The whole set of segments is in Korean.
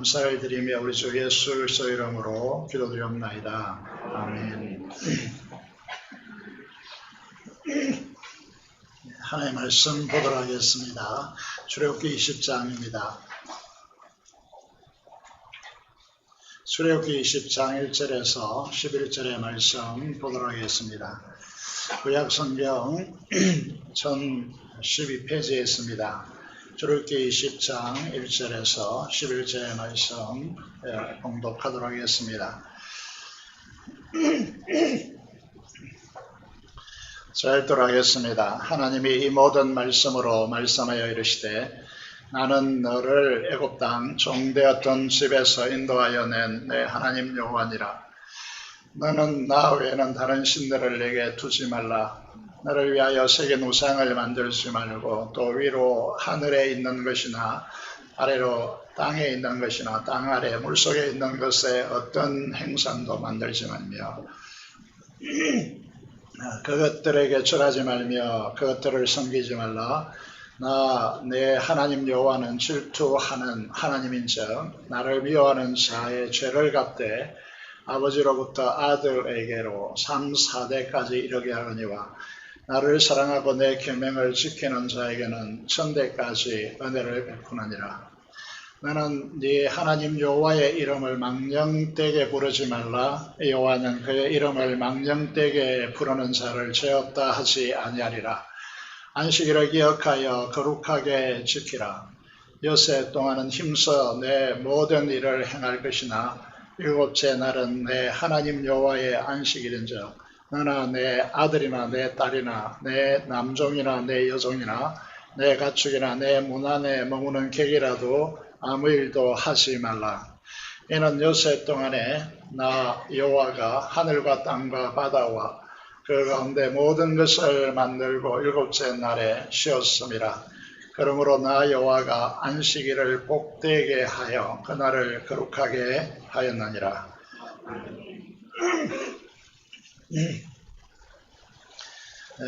감사를 드리며 우리 주 예수 그리스도 이름으로 기도드리옵나이다. 아멘. 하나님의 말씀 보도록 하겠습니다. 출애굽기 20장입니다. 출애굽기 20장 1절에서 11절의 말씀 보도록 하겠습니다. 구약 성경 1012페이지에 있습니다. 출애굽기 20장 1절에서 11절의 말씀 봉독하도록 하겠습니다. 자, 읽도록 하겠습니다. 하나님이 이 모든 말씀으로 말씀하여 이르시되 나는 너를 애굽 땅 종되었던 집에서 인도하여 낸 내 하나님 여호와니라. 너는 나 외에는 다른 신들을 내게 두지 말라. 너를 위하여 새긴 우상을 만들지 말고 또 위로 하늘에 있는 것이나 아래로 땅에 있는 것이나 땅 아래 물속에 있는 것에 어떤 행상도 만들지 말며 그것들에게 절하지 말며 그것들을 섬기지 말라. 나 내 하나님 여호와는 질투하는 하나님인즉 나를 미워하는 자의 죄를 갚되 아버지로부터 아들에게로 3, 4대까지 이르게 하거니와 나를 사랑하고 내 계명을 지키는 자에게는 천대까지 은혜를 베푸느니라. 너는 네 하나님 여호와의 이름을 망령되게 부르지 말라. 여호와는 그의 이름을 망령되게 부르는 자를 죄 없다 하지 아니하리라. 안식일을 기억하여 거룩하게 지키라. 엿새 동안은 힘써 내 모든 일을 행할 것이나 일곱째 날은 내 하나님 여호와의 안식일인즉 너나 내 아들이나 내 딸이나 내 남종이나 내 여종이나 내 가축이나 내 문 안에 머무는 객이라도 아무 일도 하지 말라. 이는 엿새 동안에 나 여호와가 하늘과 땅과 바다와 그 가운데 모든 것을 만들고 일곱째 날에 쉬었음이라. 그러므로 나 여호와가 안식일을 복되게 하여 그날을 거룩하게 하였느니라.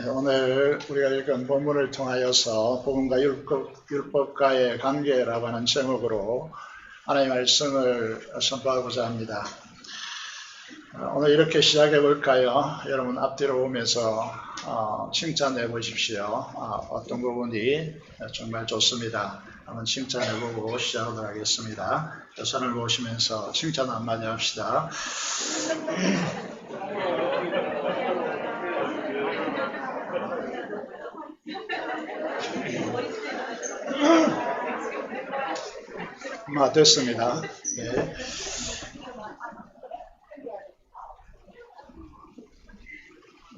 오늘 우리가 읽은 본문을 통하여서 복음과 율법과의 관계라고 하는 제목으로 하나님의 말씀을 선포하고자 합니다. 오늘 이렇게 시작해 볼까요? 여러분 앞뒤로 오면서 칭찬해 보십시오. 어떤 부분이 정말 좋습니다. 한번 칭찬해 보고 시작하도록 하겠습니다. 손을 보시면서 칭찬 한마디 합시다. 됐습니다. 네.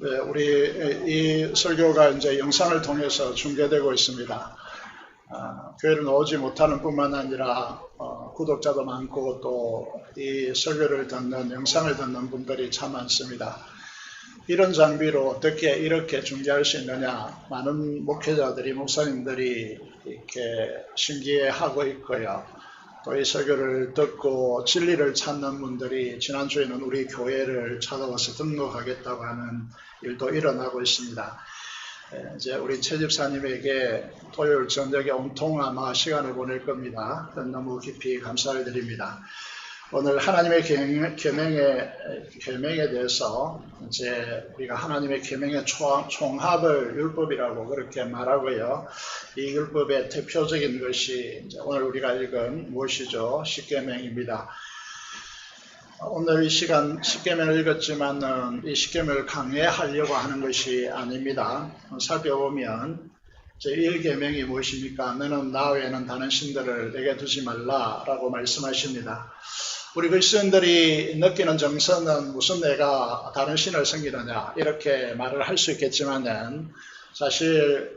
네, 우리 이 설교가 이제 영상을 통해서 중계되고 있습니다. 교회를 오지 못하는 뿐만 아니라 구독자도 많고 또 이 설교를 듣는 영상을 듣는 분들이 참 많습니다. 이런 장비로 어떻게 이렇게 중계할 수 있느냐, 많은 목회자들이 목사님들이 이렇게 신기해하고 있고요. 또 이 설교를 듣고 진리를 찾는 분들이 지난주에는 우리 교회를 찾아와서 등록하겠다고 하는 일도 일어나고 있습니다. 이제 우리 최 집사님에게 토요일 저녁에 온통 아마 시간을 보낼 겁니다. 너무 깊이 감사를 드립니다. 오늘 하나님의 계명에 대해서 이제 우리가 하나님의 계명의 총합을 율법이라고 그렇게 말하고요. 이 율법의 대표적인 것이 이제 오늘 우리가 읽은 무엇이죠? 십계명입니다. 오늘 이 시간 십계명을 읽었지만은 이 십계명을 강해하려고 하는 것이 아닙니다. 살펴보면 제1계명이 무엇입니까? 너는 나 외에는 다른 신들을 내게 두지 말라라고 말씀하십니다. 우리 그리스도인들이 느끼는 정서는 무슨 내가 다른 신을 섬기느냐 이렇게 말을 할 수 있겠지만은 사실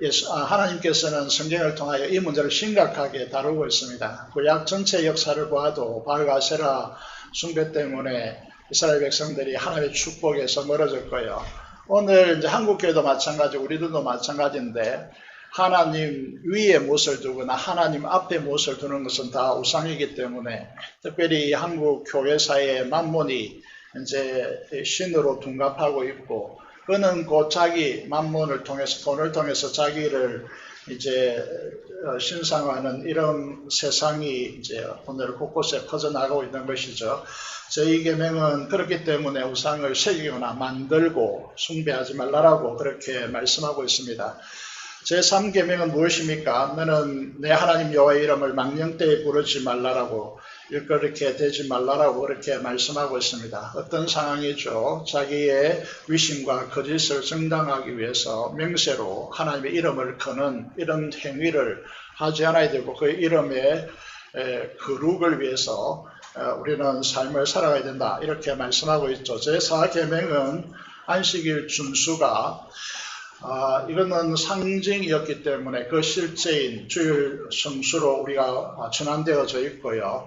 하나님께서는 성경을 통하여 이 문제를 심각하게 다루고 있습니다. 구약 전체 역사를 보아도 바알 아세라 숭배 때문에 이스라엘 백성들이 하나님의 축복에서 멀어졌고요. 오늘 이제 한국교회도 마찬가지고 우리들도 마찬가지인데 하나님 위에 무엇을 두거나 하나님 앞에 무엇을 두는 것은 다 우상이기 때문에 특별히 한국 교회사의 만몬이 이제 신으로 둔갑하고 있고 그는 곧 자기 만몬을 통해서 돈을 통해서 자기를 이제 신상화하는 이런 세상이 이제 오늘 곳곳에 퍼져나가고 있는 것이죠. 제2 계명은 그렇기 때문에 우상을 새기거나 만들고 숭배하지 말라라고 그렇게 말씀하고 있습니다. 제3 계명은 무엇입니까? 너는 내 하나님 여호와의 이름을 망령되이 부르지 말라라고 일거렇게 되지 말라라고 그렇게 말씀하고 있습니다. 어떤 상황이죠? 자기의 위신과 거짓을 정당하기 위해서 명세로 하나님의 이름을 거는 이런 행위를 하지 않아야 되고 그 이름의 거룩을 위해서 우리는 삶을 살아가야 된다. 이렇게 말씀하고 있죠. 제4 계명은 안식일 준수가 이거는 상징이었기 때문에 그 실제인 주일 성수로 우리가 전환되어져 있고요.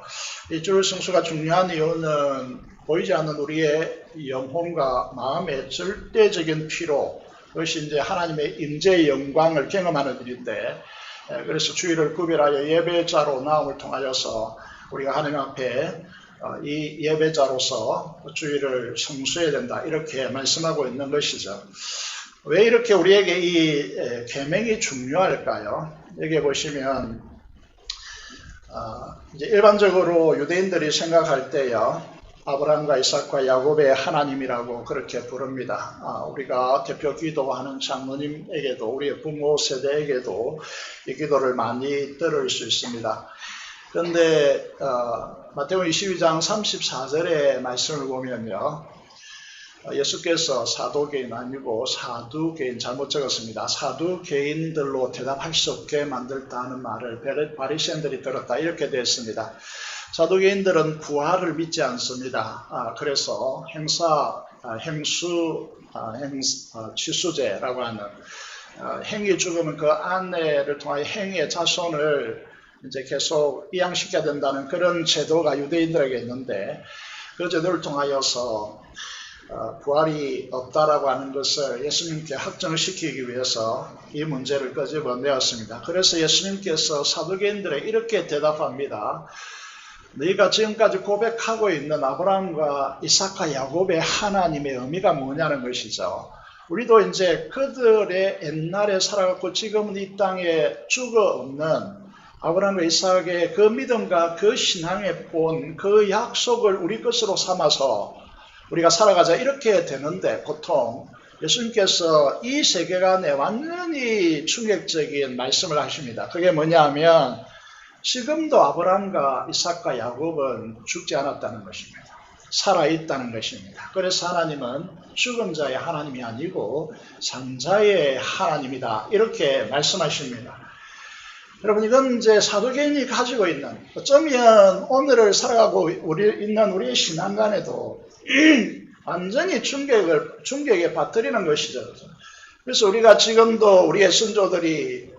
이 주일 성수가 중요한 이유는 보이지 않는 우리의 영혼과 마음의 절대적인 피로, 그것이 이제 하나님의 임재의 영광을 경험하는 일인데, 그래서 주일을 구별하여 예배자로 나옴을 통하여서 우리가 하나님 앞에 이 예배자로서 주일을 성수해야 된다. 이렇게 말씀하고 있는 것이죠. 왜 이렇게 우리에게 이 계명이 중요할까요? 여기 보시면 이제 일반적으로 유대인들이 생각할 때요, 아브라함과 이삭과 야곱의 하나님이라고 그렇게 부릅니다. 우리가 대표 기도하는 장로님에게도 우리의 부모 세대에게도 이 기도를 많이 들을 수 있습니다. 그런데 마태복음 22장 34절의 말씀을 보면요, 예수께서 사도개인 아니고 사두개인 잘못 적었습니다. 사두개인들로 대답할 수 없게 만들다는 말을 바리새인들이 들었다 이렇게 되었습니다. 사두개인들은 부활을 믿지 않습니다. 그래서 치수제라고 하는 행위 죽으면 그 아내를 통하여 행위의 자손을 이제 계속 이양시켜야 된다는 그런 제도가 유대인들에게 있는데, 그 제도를 통하여서 부활이 없다라고 하는 것을 예수님께 확정시키기 위해서 이 문제를 끄집어내었습니다. 그래서 예수님께서 사두개인들에게 이렇게 대답합니다. 너희가 지금까지 고백하고 있는 아브라함과 이삭과 야곱의 하나님의 의미가 뭐냐는 것이죠. 우리도 이제 그들의 옛날에 살아갔고 지금은 이 땅에 죽어 없는 아브라함과 이삭의 그 믿음과 그 신앙에 본 그 약속을 우리 것으로 삼아서 우리가 살아가자 이렇게 되는데, 보통 예수님께서 이 세계관에 완전히 충격적인 말씀을 하십니다. 그게 뭐냐면 지금도 아브라함과 이삭과 야곱은 죽지 않았다는 것입니다. 살아있다는 것입니다. 그래서 하나님은 죽은 자의 하나님이 아니고 산자의 하나님이다 이렇게 말씀하십니다. 여러분, 이건 이제 사도개인이 가지고 있는, 어쩌면 오늘을 살아가고 있는 우리의 신앙관에도 완전히 충격에 빠뜨리는 것이죠. 그래서 우리가 지금도 우리의 선조들이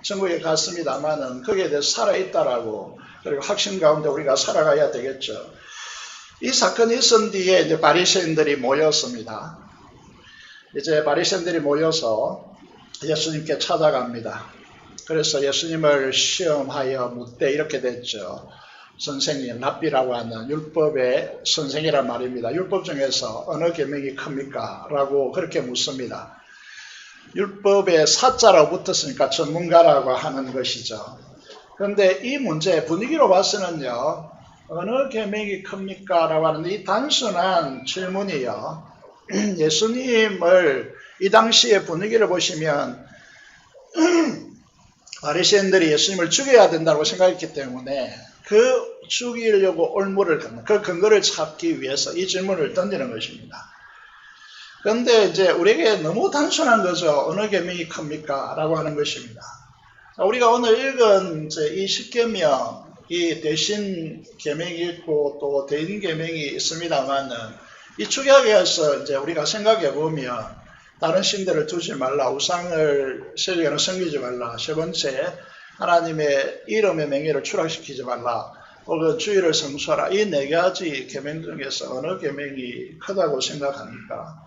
천국에 갔습니다만은 거기에 대해서 살아있다라고, 그리고 확신 가운데 우리가 살아가야 되겠죠. 이 사건이 있은 뒤에 이제 바리새인들이 모였습니다. 이제 바리새인들이 모여서 예수님께 찾아갑니다. 그래서 예수님을 시험하여 묻되 이렇게 됐죠. 선생님, 랍비라고 하는 율법의 선생이란 말입니다. 율법 중에서 어느 계명이 큽니까? 라고 그렇게 묻습니다. 율법에 사자라고 붙었으니까 전문가라고 하는 것이죠. 그런데 이 문제 분위기로 봐서는요, 어느 계명이 큽니까? 라고 하는 이 단순한 질문이요, 예수님을 이 당시의 분위기를 보시면 바리새인들이 예수님을 죽여야 된다고 생각했기 때문에 그 죽이려고 올무를 걷는 그 근거를 찾기 위해서 이 질문을 던지는 것입니다. 그런데 이제 우리에게 너무 단순한 거죠. 어느 계명이 큽니까? 라고 하는 것입니다. 우리가 오늘 읽은 이 십계명, 이 대신 계명이 있고 또 대인 계명이 있습니다만은, 이 축약에서 이제 우리가 생각해 보면 다른 신들을 두지 말라, 우상을 세력에는 섬기지 말라, 세 번째 하나님의 이름의 명예를 추락시키지 말라, 혹은 주일을 성수하라, 이 네 가지 계명 중에서 어느 계명이 크다고 생각합니까?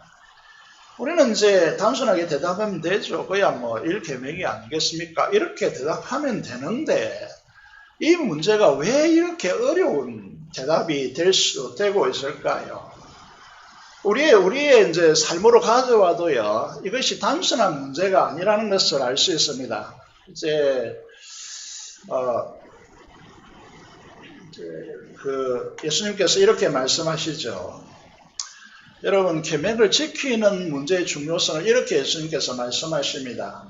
우리는 이제 단순하게 대답하면 되죠. 그야 뭐 1계명이 아니겠습니까? 이렇게 대답하면 되는데, 이 문제가 왜 이렇게 어려운 대답이 되고 있을까요? 우리의 이제 삶으로 가져와도요, 이것이 단순한 문제가 아니라는 것을 알 수 있습니다. 예수님께서 이렇게 말씀하시죠. 여러분, 계명을 지키는 문제의 중요성을 이렇게 예수님께서 말씀하십니다.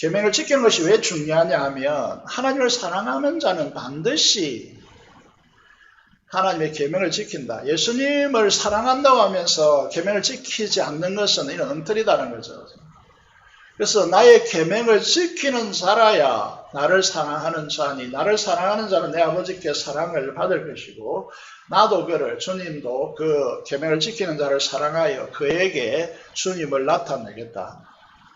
계명을 지키는 것이 왜 중요하냐 하면 하나님을 사랑하는 자는 반드시 하나님의 계명을 지킨다. 예수님을 사랑한다고 하면서 계명을 지키지 않는 것은 이런 엉터리다는 거죠. 그래서 나의 계명을 지키는 자라야 나를 사랑하는 자니, 나를 사랑하는 자는 내 아버지께 사랑을 받을 것이고, 나도 주님도 그 계명을 지키는 자를 사랑하여 그에게 주님을 나타내겠다.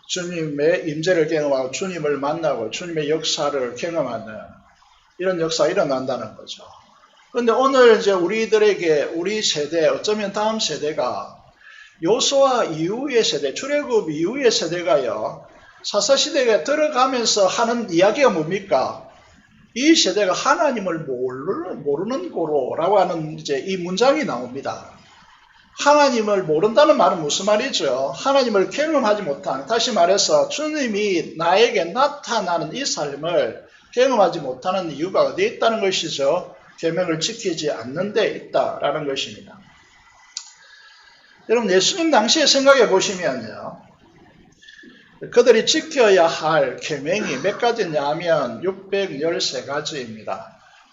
주님의 임재를 경험하고 주님을 만나고 주님의 역사를 경험하는 이런 역사가 일어난다는 거죠. 그런데 오늘 이제 우리들에게, 우리 세대, 어쩌면 다음 세대가 요수아 이후의 세대, 출애굽 이후의 세대가요, 사사시대에 들어가면서 하는 이야기가 뭡니까? 이 세대가 하나님을 모르는 고로라고 하는 이제 이 문장이 나옵니다. 하나님을 모른다는 말은 무슨 말이죠? 하나님을 경험하지 못한, 다시 말해서 주님이 나에게 나타나는 이 삶을 경험하지 못하는 이유가 어디에 있다는 것이죠? 계명을 지키지 않는 데 있다라는 것입니다. 여러분, 예수님 당시에 생각해 보시면요, 그들이 지켜야 할 계명이 몇 가지냐 하면 613가지입니다.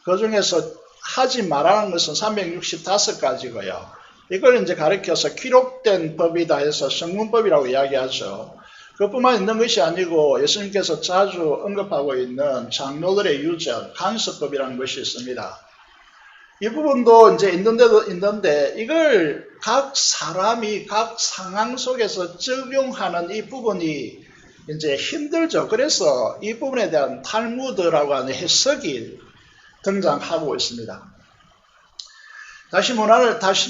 그 중에서 하지 말라는 것은 365가지고요. 이걸 이제 가르쳐서 기록된 법이다 해서 성문법이라고 이야기하죠. 그것뿐만 있는 것이 아니고 예수님께서 자주 언급하고 있는 장로들의 유전, 간섭법이라는 것이 있습니다. 이 부분도 이제 있는데 이걸 각 사람이 각 상황 속에서 적용하는 이 부분이 이제 힘들죠. 그래서 이 부분에 대한 탈무드라고 하는 해석이 등장하고 있습니다.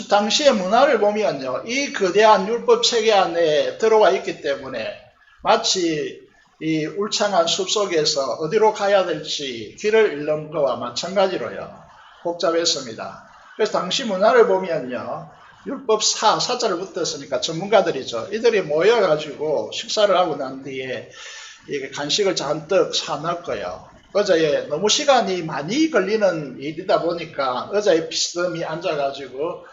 당시의 문화를 보면요, 이 거대한 율법 체계 안에 들어와 있기 때문에 마치 이 울창한 숲속에서 어디로 가야 될지 길을 잃는 것과 마찬가지로요, 복잡했습니다. 그래서 당시 문화를 보면요, 율법 사자를 붙였으니까 전문가들이죠. 이들이 모여가지고 식사를 하고 난 뒤에 간식을 잔뜩 사놨고요. 의자에 너무 시간이 많이 걸리는 일이다 보니까 의자에 비스듬히 앉아가지고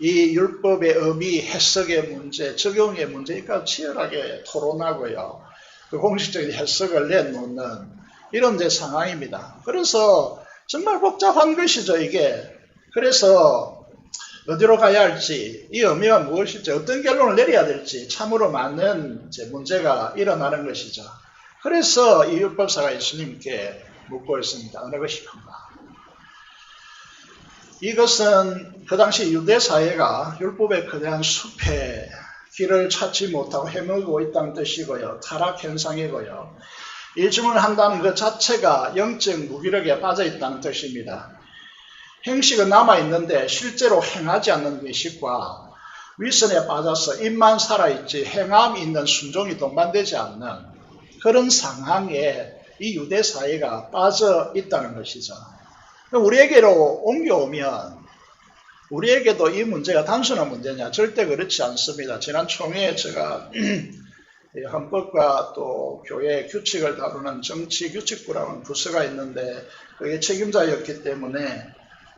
이 율법의 의미, 해석의 문제, 적용의 문제니까 치열하게 토론하고요. 그 공식적인 해석을 내놓는 이런 제 상황입니다. 그래서 정말 복잡한 것이죠, 이게. 그래서 어디로 가야 할지, 이 의미가 무엇일지, 어떤 결론을 내려야 될지 참으로 많은 문제가 일어나는 것이죠. 그래서 이 율법사가 예수님께 묻고 있습니다. 어느 것이 큰가? 이것은 그 당시 유대 사회가 율법의 거대한 숲에 길을 찾지 못하고 헤매고 있다는 뜻이고요. 타락 현상이고요. 이 질문을 한다는 것 자체가 영적 무기력에 빠져 있다는 뜻입니다. 행식은 남아있는데 실제로 행하지 않는 의식과 위선에 빠져서 입만 살아있지 행함이 있는 순종이 동반되지 않는 그런 상황에 이 유대 사회가 빠져 있다는 것이죠. 우리에게로 옮겨오면 우리에게도 이 문제가 단순한 문제냐? 절대 그렇지 않습니다. 지난 총회에 제가 헌법과 또 교회 규칙을 다루는 정치규칙부라는 부서가 있는데 그게 책임자였기 때문에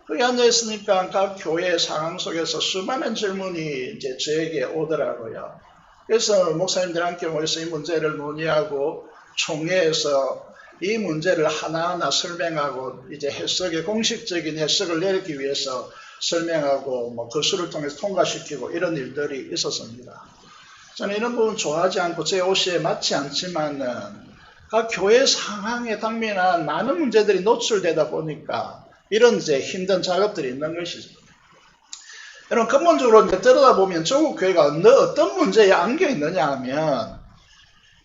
거기 앉아있으니까 각 교회 상황 속에서 수많은 질문이 이제 저에게 오더라고요. 그래서 목사님들 함께 모여서 이 문제를 논의하고 총회에서 이 문제를 하나하나 설명하고 이제 해석의 공식적인 해석을 내리기 위해서 설명하고 거수를 통해서 통과시키고 이런 일들이 있었습니다. 저는 이런 부분 좋아하지 않고 제 옷에 맞지 않지만은 각 교회 상황에 당면한 많은 문제들이 노출되다 보니까 이런 이제 힘든 작업들이 있는 것이죠. 여러분, 근본적으로 이제 들여다보면 조국 교회가 어떤 문제에 안겨 있느냐 하면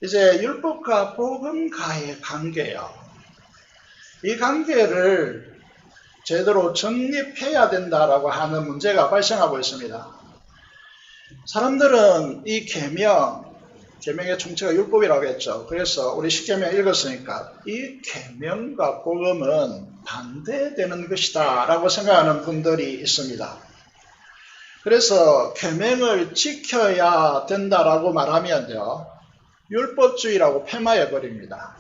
이제 율법과 복음과의 관계요. 이 관계를 제대로 정립해야 된다라고 하는 문제가 발생하고 있습니다. 사람들은 이 계명의 총체가 율법이라고 했죠. 그래서 우리 10계명 읽었으니까 이 계명과 복음은 반대되는 것이다 라고 생각하는 분들이 있습니다. 그래서 계명을 지켜야 된다라고 말하면요, 율법주의라고 폐마해 버립니다.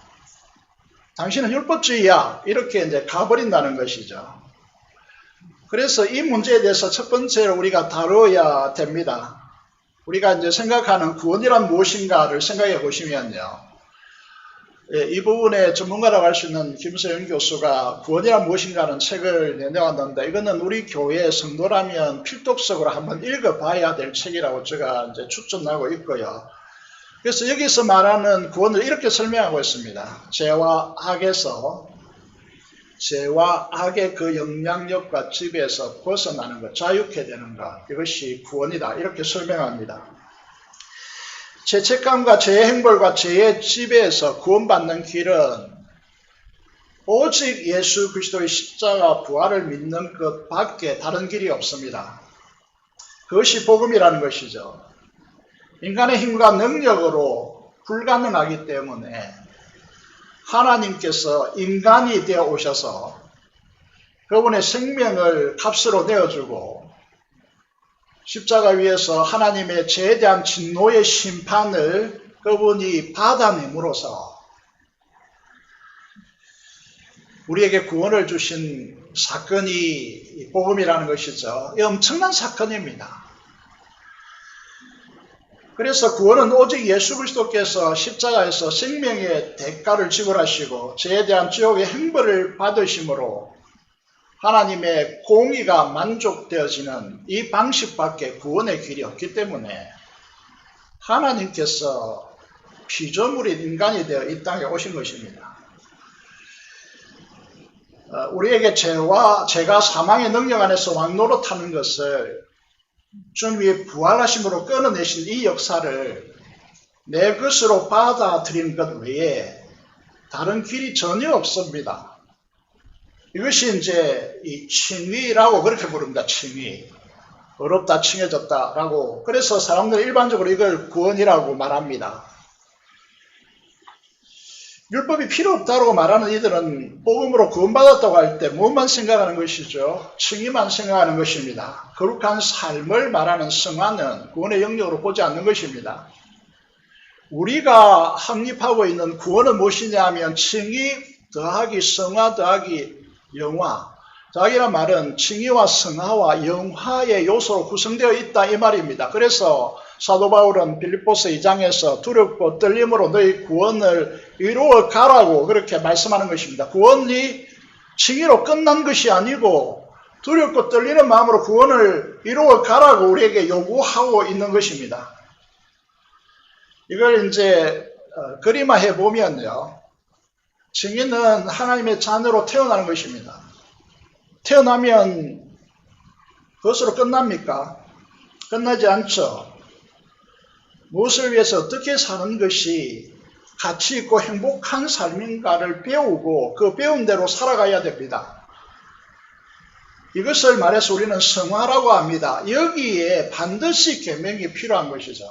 당신은 율법주의야 이렇게 이제 가버린다는 것이죠. 그래서 이 문제에 대해서 첫 번째로 우리가 다뤄야 됩니다. 우리가 이제 생각하는 구원이란 무엇인가를 생각해 보시면요, 이 부분에 전문가라고 할 수 있는 김서영 교수가 구원이란 무엇인가는 책을 내놓았는데, 이거는 우리 교회 성도라면 필독석으로 한번 읽어봐야 될 책이라고 제가 이제 추천하고 있고요. 그래서 여기서 말하는 구원을 이렇게 설명하고 있습니다. 죄와 악의 그 영향력과 지배에서 벗어나는 것, 자유케 되는 것, 이것이 구원이다, 이렇게 설명합니다. 죄책감과 죄의 행벌과 죄의 지배에서 구원받는 길은 오직 예수 그리스도의 십자가 부활을 믿는 것 밖에 다른 길이 없습니다. 그것이 복음이라는 것이죠. 인간의 힘과 능력으로 불가능하기 때문에 하나님께서 인간이 되어 오셔서 그분의 생명을 값으로 내어주고 십자가 위에서 하나님의 죄에 대한 진노의 심판을 그분이 받아냄으로써 우리에게 구원을 주신 사건이 복음이라는 것이죠. 이 엄청난 사건입니다. 그래서 구원은 오직 예수 그리스도께서 십자가에서 생명의 대가를 지불하시고 죄에 대한 지옥의 형벌을 받으심으로 하나님의 공의가 만족되어지는 이 방식밖에 구원의 길이 없기 때문에 하나님께서 피조물인 인간이 되어 이 땅에 오신 것입니다. 우리에게 죄가 사망의 능력 안에서 왕노릇하는 것을 주님이 부활하심으로 끊어내신 이 역사를 내 것으로 받아들이는 것 외에 다른 길이 전혀 없습니다. 이것이 이제 이 칭의라고 그렇게 부릅니다. 칭의. 어렵다, 칭해졌다라고. 그래서 사람들은 일반적으로 이걸 구원이라고 말합니다. 율법이 필요 없다고 말하는 이들은 복음으로 구원받았다고 할 때 무엇만 생각하는 것이죠? 칭의만 생각하는 것입니다. 거룩한 삶을 말하는 성화는 구원의 영역으로 보지 않는 것입니다. 우리가 확립하고 있는 구원은 무엇이냐 하면 칭의 더하기 성화 더하기 영화. 더하기란 말은 칭의와 성화와 영화의 요소로 구성되어 있다 이 말입니다. 그래서 사도 바울은 빌립보서 2장에서 두렵고 떨림으로 너희 구원을 이루어 가라고 그렇게 말씀하는 것입니다. 구원이 칭의로 끝난 것이 아니고 두렵고 떨리는 마음으로 구원을 이루어 가라고 우리에게 요구하고 있는 것입니다. 이걸 이제 그림화해 보면요, 칭의는 하나님의 자녀로 태어나는 것입니다. 태어나면 그것으로 끝납니까? 끝나지 않죠. 무엇을 위해서 어떻게 사는 것이 가치 있고 행복한 삶인가를 배우고 그 배운 대로 살아가야 됩니다. 이것을 말해서 우리는 성화라고 합니다. 여기에 반드시 계명이 필요한 것이죠.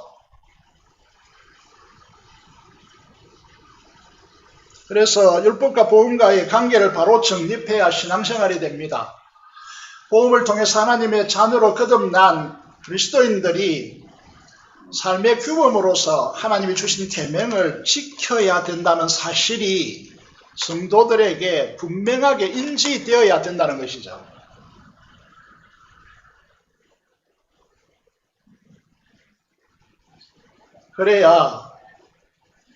그래서 율법과 복음과의 관계를 바로 정립해야 신앙생활이 됩니다. 복음을 통해서 하나님의 자녀로 거듭난 그리스도인들이 삶의 규범으로서 하나님이 주신 계명을 지켜야 된다는 사실이 성도들에게 분명하게 인지되어야 된다는 것이죠. 그래야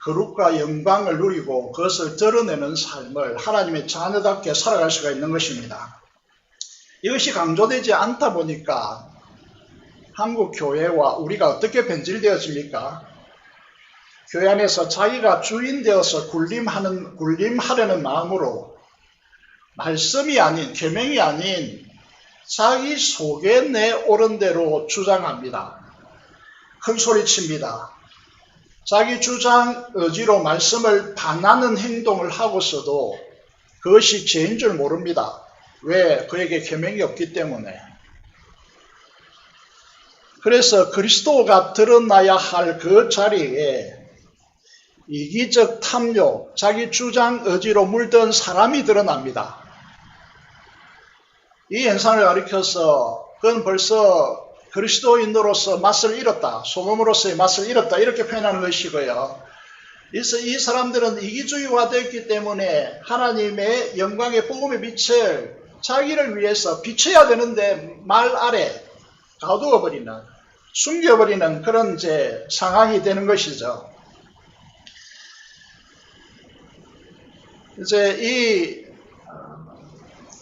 거룩과 영광을 누리고 그것을 드러내는 삶을 하나님의 자녀답게 살아갈 수가 있는 것입니다. 이것이 강조되지 않다 보니까 한국 교회와 우리가 어떻게 변질되어집니까? 교회 안에서 자기가 주인 되어서 군림하려는 마음으로 말씀이 아닌, 계명이 아닌 자기 속에 내 옳은 대로 주장합니다. 큰 소리칩니다. 자기 주장 의지로 말씀을 반하는 행동을 하고서도 그것이 죄인 줄 모릅니다. 왜? 그에게 계명이 없기 때문에. 그래서 그리스도가 드러나야 할 그 자리에 이기적 탐욕, 자기 주장 의지로 물든 사람이 드러납니다. 이 현상을 가리켜서 그건 벌써 그리스도인으로서 맛을 잃었다. 소금으로서의 맛을 잃었다. 이렇게 표현하는 것이고요. 그래서 이 사람들은 이기주의화되었기 때문에 하나님의 영광의 복음의 빛을 자기를 위해서 비춰야 되는데 말 아래 가두어 버리는, 숨겨버리는 그런 이제 상황이 되는 것이죠. 이제 이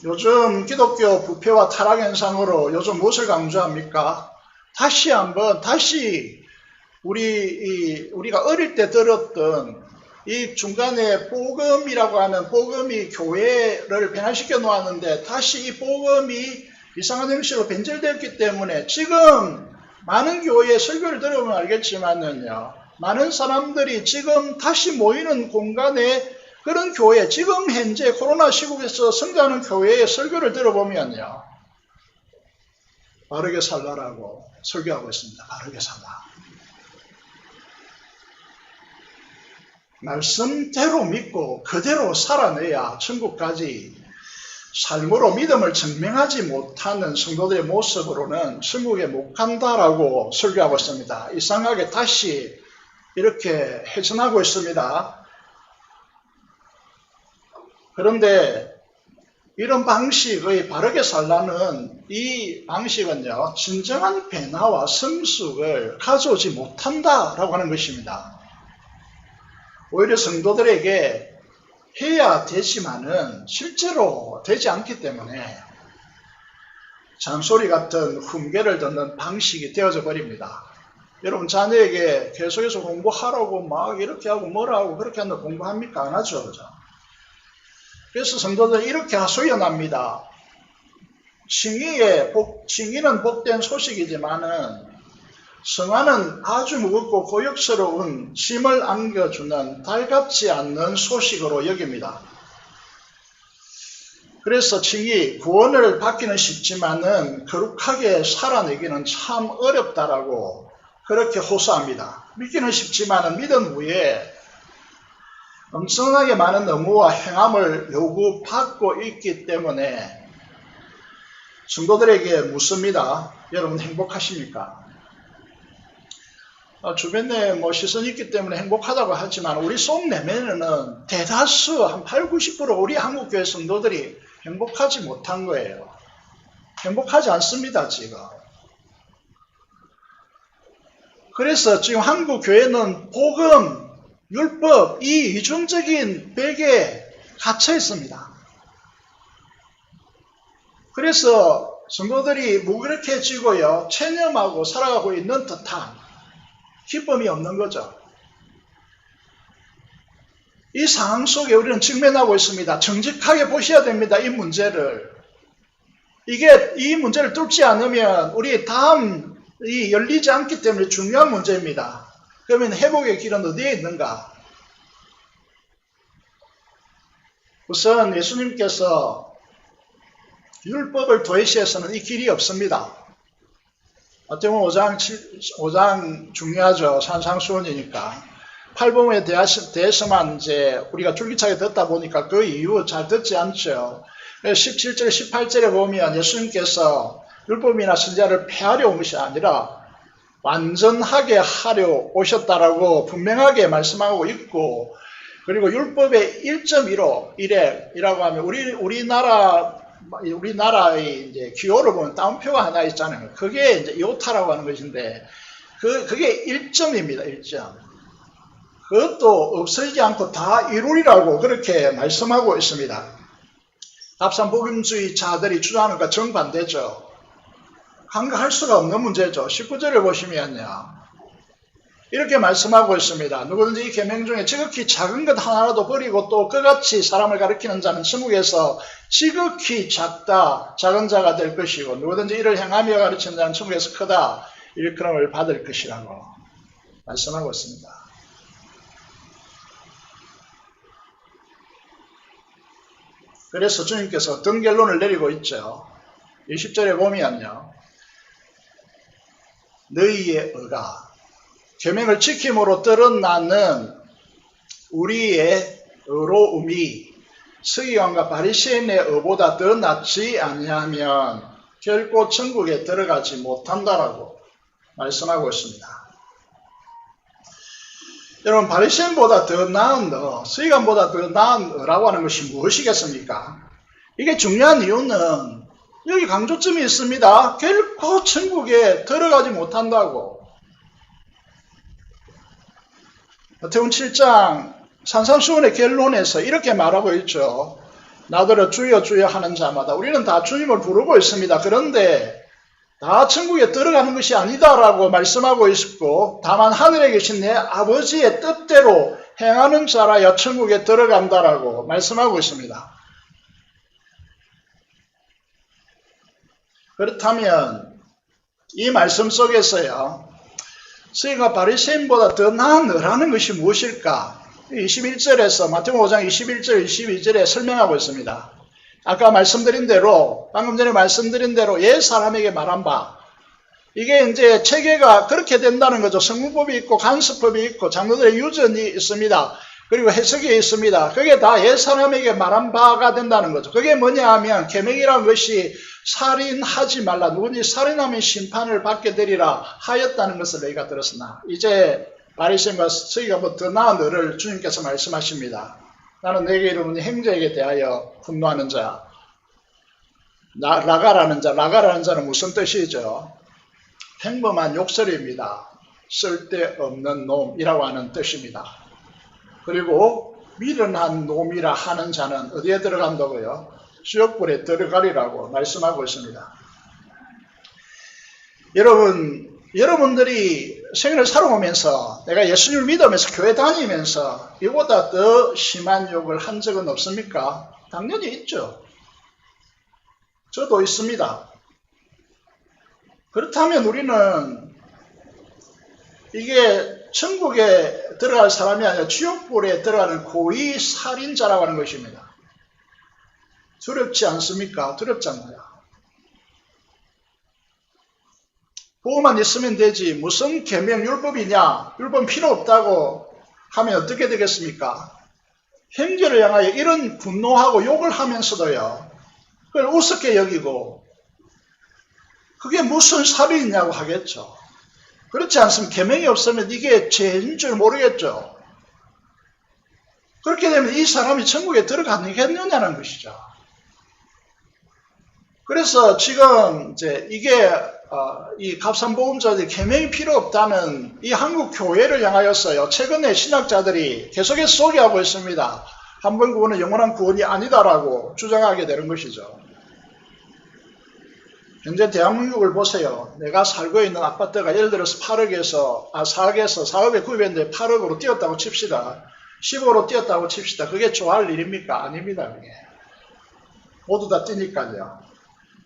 요즘 기독교 부패와 타락 현상으로 요즘 무엇을 강조합니까? 다시 우리가 어릴 때 들었던 이 중간에 복음이라고 하는 복음이 교회를 변화시켜 놓았는데 다시 이 복음이 이상한 형식으로 변질되었기 때문에 지금 많은 교회의 설교를 들어보면 알겠지만은요, 많은 사람들이 지금 다시 모이는 공간에 그런 교회, 지금 현재 코로나 시국에서 성장하는 교회의 설교를 들어보면요, 바르게 살라라고 설교하고 있습니다. 바르게 살라. 말씀대로 믿고 그대로 살아내야 천국까지 삶으로 믿음을 증명하지 못하는 성도들의 모습으로는 천국에 못 간다라고 설교하고 있습니다. 이상하게 다시 이렇게 회전하고 있습니다. 그런데 이런 방식의 바르게 살라는 이 방식은요, 진정한 변화와 성숙을 가져오지 못한다라고 하는 것입니다. 오히려 성도들에게 해야 되지만은 실제로 되지 않기 때문에 잔소리 같은 훈계를 듣는 방식이 되어져 버립니다. 여러분 자녀에게 계속해서 공부하라고 막 이렇게 하고 뭐라 하고 그렇게 하는데 공부합니까? 안 하죠. 그죠? 그래서 성도들은 이렇게 하소연합니다. 칭의는 복된 소식이지만은 성화는 아주 무겁고 고역스러운 짐을 안겨주는 달갑지 않는 소식으로 여깁니다. 그래서 칭의, 구원을 받기는 쉽지만은 거룩하게 살아내기는 참 어렵다라고 그렇게 호소합니다. 믿기는 쉽지만은 믿은 후에 엄청나게 많은 의무와 행함을 요구받고 있기 때문에 성도들에게 묻습니다. 여러분 행복하십니까? 주변에 시선이 있기 때문에 행복하다고 하지만 우리 속 내면에는 대다수 한 80-90% 우리 한국교회 성도들이 행복하지 못한 거예요. 행복하지 않습니다, 지금. 그래서 지금 한국교회는 복음, 율법, 이 이중적인 벽에 갇혀 있습니다. 그래서 성도들이 무기력해지고요, 체념하고 살아가고 있는 듯한 기쁨이 없는 거죠. 이 상황 속에 우리는 직면하고 있습니다. 정직하게 보셔야 됩니다. 이 문제를. 이 문제를 뚫지 않으면 우리 다음이 열리지 않기 때문에 중요한 문제입니다. 그러면 회복의 길은 어디에 있는가? 우선 예수님께서 율법을 도외시해서는 이 길이 없습니다. 마태복음 5장 중요하죠. 산상수훈이니까. 팔복음에 대해서만 이제 우리가 줄기차게 듣다 보니까 그 이후 잘 듣지 않죠. 17절, 18절에 보면 예수님께서 율법이나 선지자를 폐하려 온 것이 아니라 완전하게 하려 오셨다라고 분명하게 말씀하고 있고, 그리고 율법의 1.15이라고 하면 우리나라의 이제 기호를 보면 따옴표가 하나 있잖아요. 그게 이제 요타라고 하는 것인데, 그게 1점입니다. 1점. 그것도 없어지지 않고 다 이루리라고 그렇게 말씀하고 있습니다. 합산복음주의자들이 주장하는 것과 정반대죠. 간과할 수가 없는 문제죠. 19절을 보시면요, 이렇게 말씀하고 있습니다. 누구든지 이 계명 중에 지극히 작은 것 하나라도 버리고 또 그같이 사람을 가르치는 자는 천국에서 지극히 작은 자가 될 것이고, 누구든지 이를 행하며 가르치는 자는 천국에서 크다 일컬음을 받을 것이라고 말씀하고 있습니다. 그래서 주님께서 어떤 결론을 내리고 있죠. 20절에 보면요, 너희의 의가 계명을 지킴으로 드러나는 우리의 의로움이 서기관과 바리새인의 의보다 더 낫지 아니하면 결코 천국에 들어가지 못한다라고 말씀하고 있습니다. 여러분, 바리새인보다 더 나은 서기관보다 더 나은 라고 하는 것이 무엇이겠습니까? 이게 중요한 이유는 여기 강조점이 있습니다. 결코 천국에 들어가지 못한다고. 마태복음 7장 산상수훈의 결론에서 이렇게 말하고 있죠. 나더러 주여 주여 하는 자마다 우리는 다 주님을 부르고 있습니다. 그런데 다 천국에 들어가는 것이 아니다라고 말씀하고 있고, 다만 하늘에 계신 내 아버지의 뜻대로 행하는 자라야 천국에 들어간다라고 말씀하고 있습니다. 그렇다면 이 말씀 속에서요, 서기관 바리새인보다 더 나은 너라는 것이 무엇일까? 21절에서 마태복음 5장 21절 22절에 설명하고 있습니다. 아까 말씀드린 대로, 방금 전에 말씀드린 대로 옛 사람에게 말한 바, 이게 이제 체계가 그렇게 된다는 거죠. 성문법이 있고 간수법이 있고 장로들의 유전이 있습니다. 그리고 해석이 있습니다. 그게 다 옛 사람에게 말한 바가 된다는 거죠. 그게 뭐냐 하면 계명이라는 것이 살인하지 말라, 누구니 살인하면 심판을 받게 되리라 하였다는 것을 너희가 들었으나, 이제 바리새인과 서기관보다 더 나은 너를 주님께서 말씀하십니다. 나는 내게 이르노니 행자에게 대하여 분노하는 자, 라가라는 자는 무슨 뜻이죠? 평범한 욕설입니다. 쓸데없는 놈이라고 하는 뜻입니다. 그리고 미련한 놈이라 하는 자는 어디에 들어간다고요? 지옥불에 들어가리라고 말씀하고 있습니다. 여러분들이 생애를 살아오면서, 내가 예수님을 믿으면서 교회 다니면서 이보다 더 심한 욕을 한 적은 없습니까? 당연히 있죠. 저도 있습니다. 그렇다면 우리는 이게 천국에 들어갈 사람이 아니라 지옥불에 들어가는 고의 살인자라고 하는 것입니다. 두렵지 않습니까? 두렵잖아요. 보고만 있으면 되지, 무슨 계명 율법이냐, 율법 필요 없다고 하면 어떻게 되겠습니까? 형제를 향하여 이런 분노하고 욕을 하면서도요, 그걸 우습게 여기고 그게 무슨 살인이냐고 하겠죠. 그렇지 않으면 계명이 없으면 이게 죄인 줄 모르겠죠. 그렇게 되면 이 사람이 천국에 들어가겠느냐는 것이죠. 그래서 지금 이제 이게 이 값산보험자들이 계명이 필요 없다는 이 한국 교회를 향하여서요, 최근에 신학자들이 계속해서 소개하고 있습니다. 한 번 구원은 영원한 구원이 아니다라고 주장하게 되는 것이죠. 현재 대한민국을 보세요. 내가 살고 있는 아파트가 예를 들어서 4억에 구입했는데 8억으로 뛰었다고 칩시다. 10억으로 뛰었다고 칩시다. 그게 좋아할 일입니까? 아닙니다. 그게. 모두 다 뛰니까요.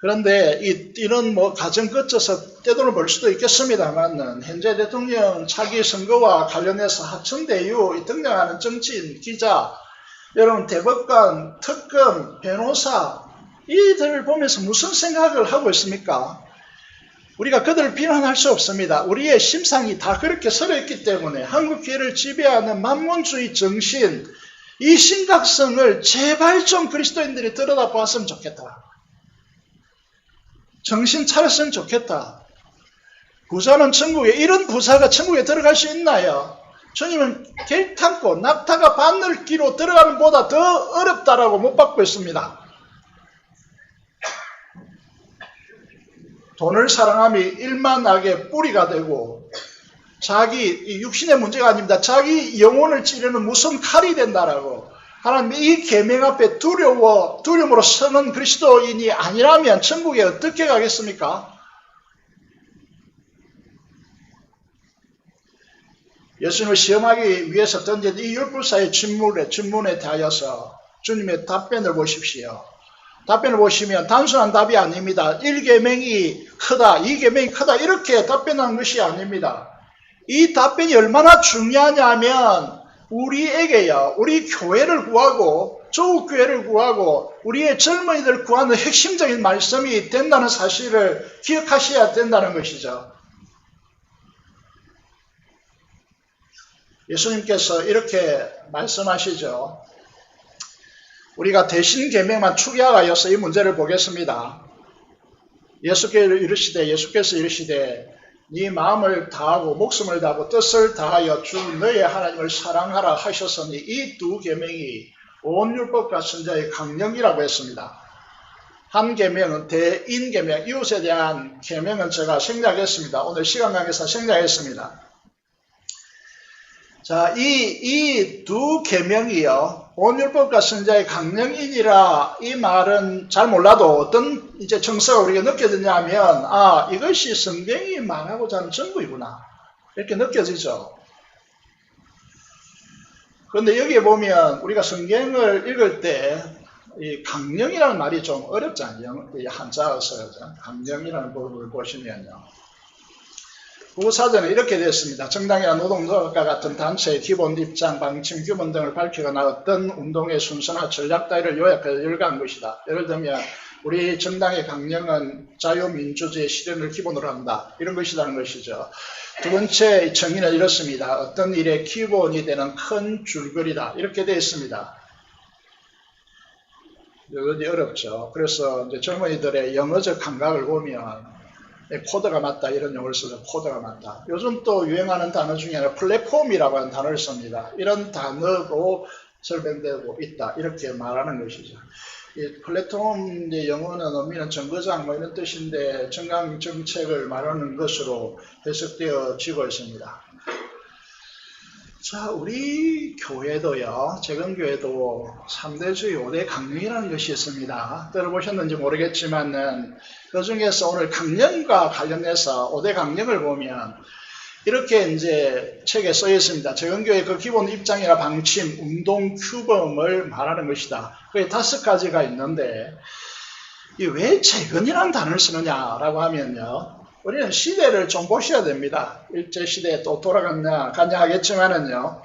그런데 이런 가정 거쳐서 떼돈을 벌 수도 있겠습니다만, 현재 대통령 차기 선거와 관련해서 하청대유 등장하는 정치인, 기자, 여러분 대법관, 특검, 변호사, 이들을 보면서 무슨 생각을 하고 있습니까? 우리가 그들을 비난할 수 없습니다. 우리의 심상이 다 그렇게 서려있기 때문에 한국 교회를 지배하는 만몬주의 정신, 이 심각성을 제발 좀 그리스도인들이 들여다보았으면 좋겠다. 정신 차렸으면 좋겠다. 부자는 천국에, 이런 부자가 천국에 들어갈 수 있나요? 주님은 결탄고 낙타가 바늘기로 들어가는 것보다 더 어렵다라고 못 받고 있습니다. 돈을 사랑함이 일만하게 뿌리가 되고, 자기 육신의 문제가 아닙니다. 자기 영혼을 찌르는 무슨 칼이 된다라고. 하나님, 이 계명 앞에 두려움으로 서는 그리스도인이 아니라면 천국에 어떻게 가겠습니까? 예수님을 시험하기 위해서 던진 이 율법사의 질문에 대하여서 주님의 답변을 보십시오. 답변을 보시면 단순한 답이 아닙니다. 1계명이 크다, 2계명이 크다, 이렇게 답변한 것이 아닙니다. 이 답변이 얼마나 중요하냐 하면, 우리에게요, 우리 교회를 구하고 조국교회를 구하고 우리의 젊은이들 구하는 핵심적인 말씀이 된다는 사실을 기억하셔야 된다는 것이죠. 예수님께서 이렇게 말씀하시죠. 우리가 대신 계명만 축약하여서 이 문제를 보겠습니다. 예수께서 이르시되 네 마음을 다하고 목숨을 다하고 뜻을 다하여 주 너의 하나님을 사랑하라 하셨으니 이 두 계명이 온 율법과 선지자의 강령이라고 했습니다. 한 계명은 대인계명, 이웃에 대한 계명은 제가 생략했습니다. 오늘 시간 관계상 생략했습니다. 자, 이 두 계명이요, 온 율법과 선지자의 강령이니라, 이 말은 잘 몰라도 어떤 이제 정서가 우리가 느껴지냐 하면, 아, 이것이 성경이 말하고자 하는 전부이구나, 이렇게 느껴지죠. 그런데 여기에 보면 우리가 성경을 읽을 때 이 강령이라는 말이 좀 어렵잖아요. 한자어서 강령이라는 부분을 보시면요. 국어사전에 이렇게 되어 있습니다. 정당이나 노동조합과 같은 단체의 기본 입장, 방침, 규범 등을 밝히거나 어떤 운동의 순서나 전략 따위를 요약해서 열거한 것이다. 예를 들면 우리 정당의 강령은 자유민주주의 실현을 기본으로 한다, 이런 것이라는 것이죠. 두 번째 정의는 이렇습니다. 어떤 일의 기본이 되는 큰 줄거리다, 이렇게 되어 있습니다. 이것이 어렵죠. 그래서 이제 젊은이들의 영어적 감각을 보면 코드가 맞다, 이런 용어를 써서 코드가 맞다. 요즘 또 유행하는 단어 중에 하나 플랫폼이라고 하는 단어를 씁니다. 이런 단어로 설명되고 있다, 이렇게 말하는 것이죠. 이 플랫폼의 영어는 의미는 정거장 뭐 이런 뜻인데 정강 정책을 말하는 것으로 해석되어지고 있습니다. 자, 우리 교회도요, 재건교회도 3대주의 5대 강령이라는 것이 있습니다. 들어보셨는지 모르겠지만은 그 중에서 오늘 강령과 관련해서 5대 강령을 보면 이렇게 이제 책에 써 있습니다. 재건교회 그 기본 입장이나 방침, 운동 규범을 말하는 것이다. 그게 5가지가 있는데 왜 재건이라는 단어를 쓰느냐라고 하면요, 우리는 시대를 좀 보셔야 됩니다. 일제시대에 또 돌아갔냐 하겠지만은요,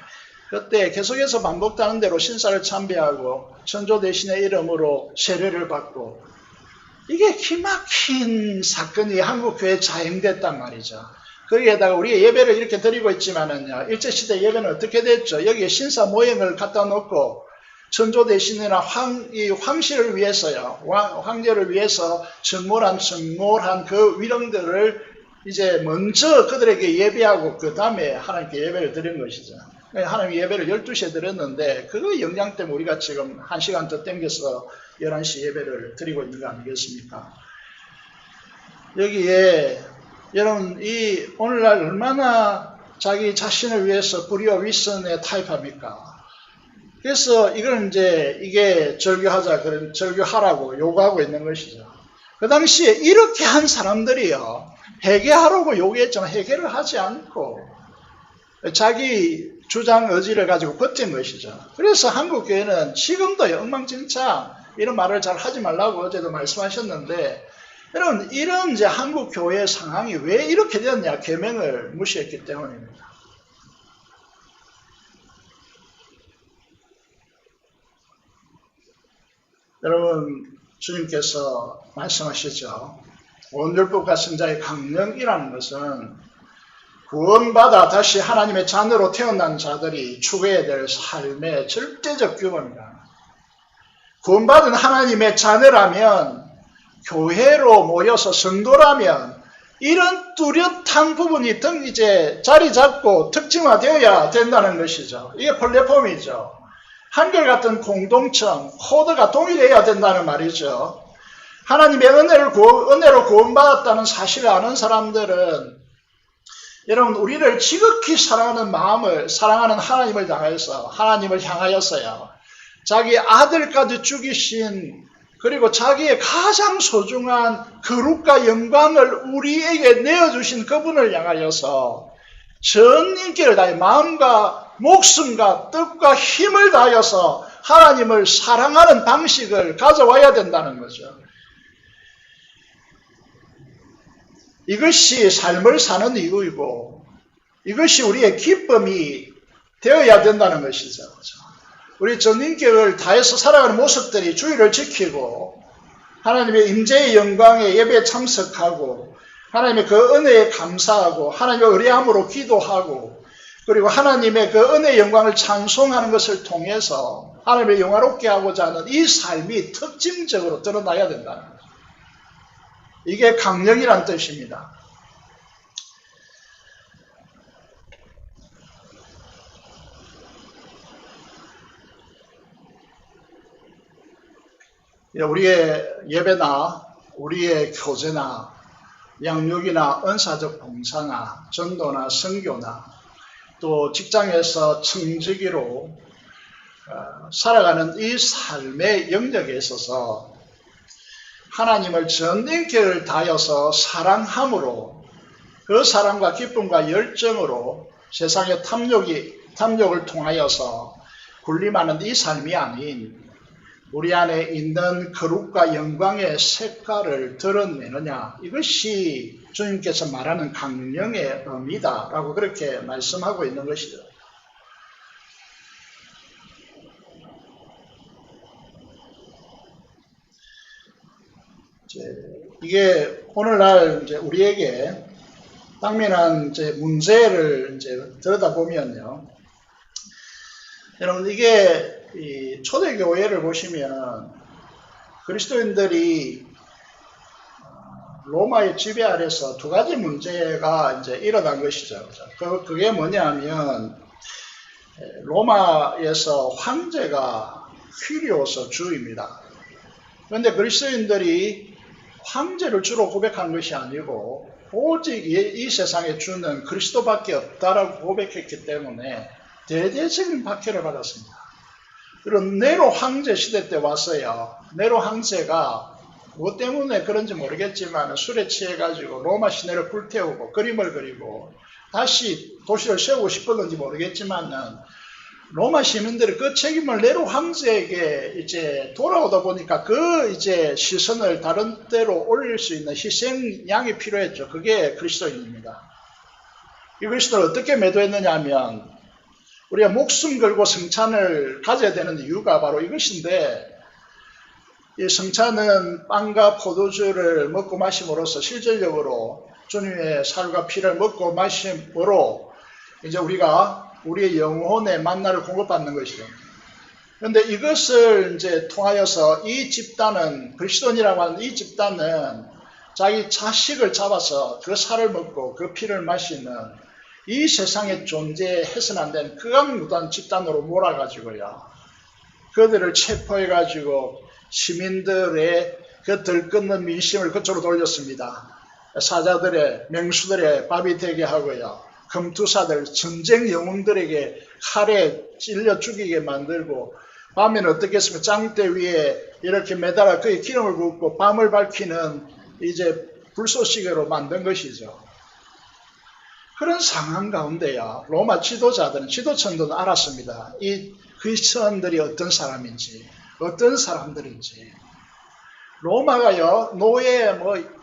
그때 계속해서 반복되는 대로 신사를 참배하고 천조 대신의 이름으로 세례를 받고, 이게 기막힌 사건이 한국교회에 자행됐단 말이죠. 거기에다가 우리가 예배를 이렇게 드리고 있지만은요, 일제시대 예배는 어떻게 됐죠? 여기에 신사 모형을 갖다 놓고 천조 대신이나 황실을 위해서요, 황제를 위해서 정몰한 그 위령들을 이제 먼저 그들에게 예배하고 그 다음에 하나님께 예배를 드린 것이죠. 하나님 예배를 12시에 드렸는데 그 영향 때문에 우리가 지금 1시간 더 땡겨서 11시 예배를 드리고 있는 거 아니겠습니까? 여기에 여러분 이 오늘날 얼마나 자기 자신을 위해서 불의와 윗선에 타협합니까? 그래서 이걸 이제 이게 절교하라고 요구하고 있는 것이죠. 그 당시에 이렇게 한 사람들이요, 회개하라고 요구했지만 회개를 하지 않고 자기 주장 의지를 가지고 버틴 것이죠. 그래서 한국교회는 지금도 엉망진창, 이런 말을 잘 하지 말라고 어제도 말씀하셨는데, 여러분 이런 이제 한국교회의 상황이 왜 이렇게 되었냐? 계명을 무시했기 때문입니다. 여러분 주님께서 말씀하시죠. 온 율법과 선지자의 강령이라는 것은 구원받아 다시 하나님의 자녀로 태어난 자들이 추구해야 될 삶의 절대적 규범이다. 구원받은 하나님의 자녀라면, 교회로 모여서 성도라면 이런 뚜렷한 부분이 이제 자리 잡고 특징화되어야 된다는 것이죠. 이게 플랫폼이죠. 한결같은 공동체, 코드가 동일해야 된다는 말이죠. 하나님의 은혜로 구원받았다는 사실을 아는 사람들은, 여러분 우리를 지극히 사랑하는 마음을, 사랑하는 하나님을 향하여서요, 자기 아들까지 죽이신, 그리고 자기의 가장 소중한 거룩과 영광을 우리에게 내어주신 그분을 향하여서 전 인기를 다해 마음과 목숨과 뜻과 힘을 다하여서 하나님을 사랑하는 방식을 가져와야 된다는 거죠. 이것이 삶을 사는 이유이고 이것이 우리의 기쁨이 되어야 된다는 것이죠. 우리 전인격을 다해서 살아가는 모습들이 주의를 지키고 하나님의 임재의 영광에 예배에 참석하고 하나님의 그 은혜에 감사하고 하나님의 의뢰함으로 기도하고 그리고 하나님의 그 은혜의 영광을 찬송하는 것을 통해서 하나님을 영화롭게 하고자 하는 이 삶이 특징적으로 드러나야 된다는 거죠. 이게 강령이란 뜻입니다. 우리의 예배나 우리의 교제나 양육이나 은사적 봉사나 전도나 선교나 또 직장에서 청지기로 살아가는 이 삶의 영역에 있어서 하나님을 전 인격을 다하여서 사랑함으로 그 사랑과 기쁨과 열정으로 세상의 탐욕을 통하여서 군림하는 이 삶이 아닌 우리 안에 있는 거룩과 영광의 색깔을 드러내느냐, 이것이 주님께서 말하는 강령의 의미다라고 그렇게 말씀하고 있는 것이죠. 이게 오늘날 이제 우리에게 당면한 이제 문제를 이제 들여다보면요, 여러분 이게 이 초대교회를 보시면 그리스도인들이 로마의 지배 아래서 두 가지 문제가 이제 일어난 것이죠. 그게 뭐냐면 로마에서 황제가 퀴리오스 주입니다. 그런데 그리스도인들이 황제를 주로 고백한 것이 아니고 오직 이 세상에 주는 그리스도밖에 없다라고 고백했기 때문에 대대적인 박해를 받았습니다. 그런 네로 황제 시대 때 왔어요. 네로 황제가 뭐 때문에 그런지 모르겠지만 술에 취해가지고 로마 시내를 불태우고 그림을 그리고 다시 도시를 세우고 싶었는지 모르겠지만은 로마 시민들이 그 책임을 네로 황제에게 이제 돌아오다 보니까 그 이제 시선을 다른 데로 올릴 수 있는 희생양이 필요했죠. 그게 그리스도인입니다. 이 그리스도를 어떻게 매도했느냐 하면 우리가 목숨 걸고 성찬을 가져야 되는 이유가 바로 이것인데, 이 성찬은 빵과 포도주를 먹고 마심으로써 실질적으로 주님의 살과 피를 먹고 마심으로 이제 우리가 우리의 영혼의 만나를 공급받는 것이죠. 그런데 이것을 이제 통하여서 이 집단은, 그리스도인이라고 하는 이 집단은 자기 자식을 잡아서 그 살을 먹고 그 피를 마시는 이 세상에 존재해서는 안 되는 극악무도한 집단으로 몰아가지고요, 그들을 체포해가지고 시민들의 그 들끓는 민심을 그쪽으로 돌렸습니다. 사자들의, 맹수들의 밥이 되게 하고요, 금투사들, 전쟁 영웅들에게 칼에 찔려 죽이게 만들고, 밤에는 어떻게 했으면 짱대 위에 이렇게 매달아 그의 기름을 붓고 밤을 밝히는 이제 불쏘시개로 만든 것이죠. 그런 상황 가운데요, 로마 지도자들은, 지도층들은 알았습니다. 이 그리스도인들이 어떤 사람인지, 어떤 사람들인지. 로마가요, 노예,